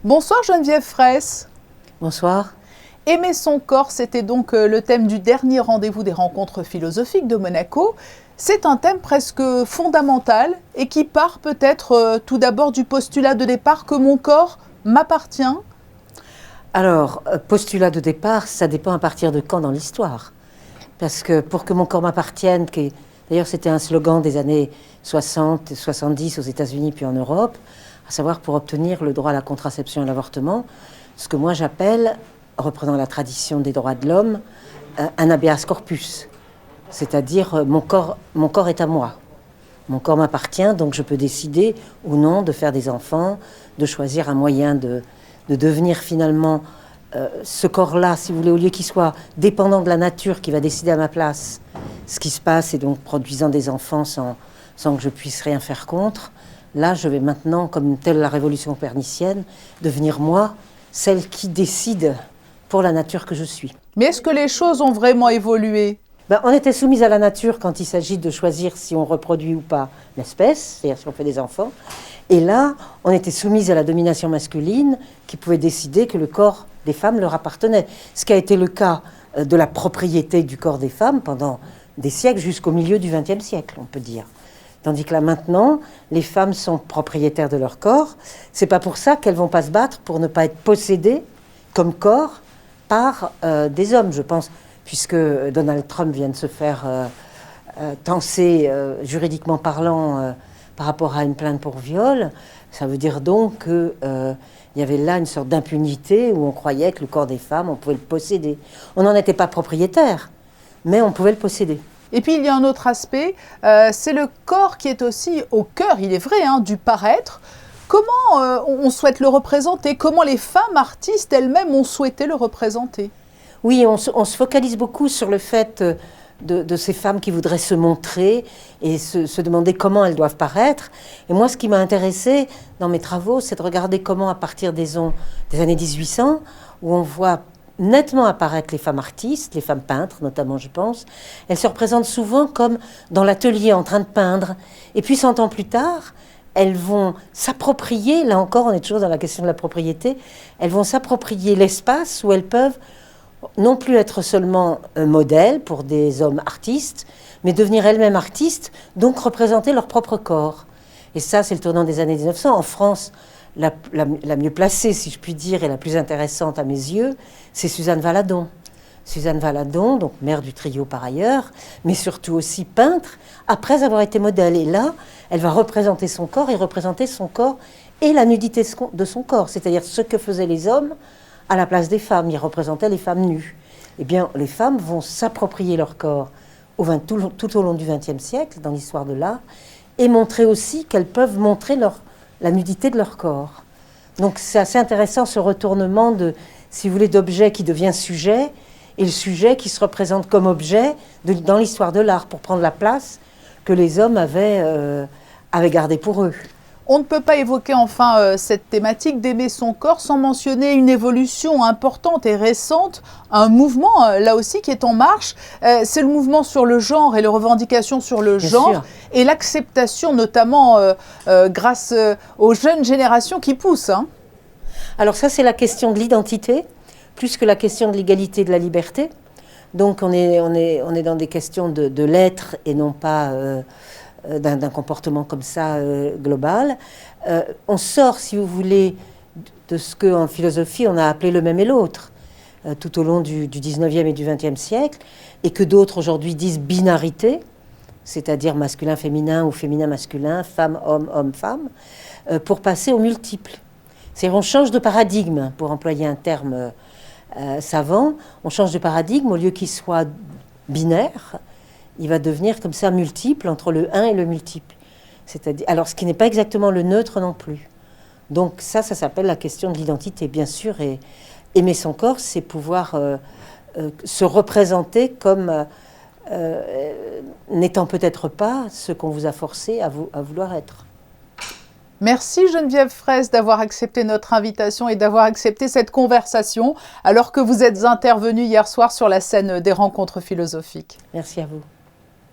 Bonsoir Geneviève Fraisse. Bonsoir. Aimer son corps, c'était donc le thème du dernier rendez-vous des rencontres philosophiques de Monaco. C'est un thème presque fondamental et qui part peut-être tout d'abord du postulat de départ que mon corps m'appartient. Alors, postulat de départ, ça dépend à partir de quand dans l'histoire. Parce que pour que mon corps m'appartienne, d'ailleurs c'était un slogan des années 60 et 70 aux États-Unis puis en Europe, à savoir pour obtenir le droit à la contraception et à l'avortement, ce que moi j'appelle, reprenant la tradition des droits de l'homme, un habeas corpus. C'est-à-dire mon corps est à moi. Mon corps m'appartient, donc je peux décider ou non de faire des enfants, de choisir un moyen de devenir finalement ce corps-là, si vous voulez, au lieu qu'il soit dépendant de la nature qui va décider à ma place ce qui se passe et donc produisant des enfants sans que je puisse rien faire contre. Là, je vais maintenant, comme telle la révolution copernicienne, devenir moi, celle qui décide pour la nature que je suis. Mais est-ce que les choses ont vraiment évolué ? On était soumise à la nature quand il s'agit de choisir si on reproduit ou pas l'espèce, c'est-à-dire si on fait des enfants. Et là, on était soumise à la domination masculine qui pouvait décider que le corps des femmes leur appartenait. Ce qui a été le cas de la propriété du corps des femmes pendant des siècles, jusqu'au milieu du XXe siècle, on peut dire. Tandis que là, maintenant, les femmes sont propriétaires de leur corps. C'est pas pour ça qu'elles vont pas se battre pour ne pas être possédées comme corps par des hommes, je pense, puisque Donald Trump vient de se faire tancer, juridiquement parlant, par rapport à une plainte pour viol. Ça veut dire donc qu'il y avait là une sorte d'impunité où on croyait que le corps des femmes, on pouvait le posséder. On n'en était pas propriétaire, mais on pouvait le posséder. Et puis il y a un autre aspect, c'est le corps qui est aussi au cœur, il est vrai, du paraître. Comment on souhaite le représenter? Comment les femmes artistes elles-mêmes ont souhaité le représenter? Oui, on se focalise beaucoup sur le fait de ces femmes qui voudraient se montrer et se demander comment elles doivent paraître. Et moi, ce qui m'a intéressé dans mes travaux, c'est de regarder comment, à partir des années 1800, où on voit nettement apparaître les femmes artistes, les femmes peintres notamment, je pense, elles se représentent souvent comme dans l'atelier en train de peindre. Et puis 100 ans plus tard, elles vont s'approprier, là encore on est toujours dans la question de la propriété, elles vont s'approprier l'espace où elles peuvent non plus être seulement un modèle pour des hommes artistes, mais devenir elles-mêmes artistes, donc représenter leur propre corps. Et ça, c'est le tournant des années 1900. En France, la mieux placée, si je puis dire, et la plus intéressante à mes yeux, c'est Suzanne Valadon. Suzanne Valadon, donc mère du trio par ailleurs, mais surtout aussi peintre, après avoir été modèle. Et là, elle va représenter son corps et la nudité de son corps, c'est-à-dire ce que faisaient les hommes à la place des femmes. Ils représentaient les femmes nues. Eh bien, les femmes vont s'approprier leur corps tout au long du XXe siècle, dans l'histoire de l'art, et montrer aussi qu'elles peuvent montrer la nudité de leur corps. Donc c'est assez intéressant ce retournement si vous voulez, d'objet qui devient sujet, et le sujet qui se représente comme objet dans l'histoire de l'art, pour prendre la place que les hommes avaient gardée pour eux. On ne peut pas évoquer enfin cette thématique d'aimer son corps sans mentionner une évolution importante et récente, un mouvement là aussi qui est en marche. C'est le mouvement sur le genre et les revendications sur le genre et l'acceptation notamment grâce aux jeunes générations qui poussent. Alors ça, c'est la question de l'identité, plus que la question de l'égalité et de la liberté. Donc on est dans des questions de l'être et non pas d'un comportement comme ça global. On sort, si vous voulez, de ce qu'en philosophie on a appelé le même et l'autre tout au long du 19e et du 20e siècle, et que d'autres aujourd'hui disent binarité, c'est-à-dire masculin-féminin ou féminin-masculin, femme-homme, homme-femme, pour passer au multiple. C'est-à-dire on change de paradigme, pour employer un terme savant, on change de paradigme, au lieu qu'il soit binaire, il va devenir comme ça multiple entre le 1 et le multiple. C'est-à-dire, alors ce qui n'est pas exactement le neutre non plus. Donc ça s'appelle la question de l'identité, bien sûr, et aimer son corps, c'est pouvoir se représenter comme n'étant peut-être pas ce qu'on vous a forcé à vouloir être. Merci Geneviève Fraisse d'avoir accepté notre invitation et d'avoir accepté cette conversation alors que vous êtes intervenue hier soir sur la scène des rencontres philosophiques. Merci à vous.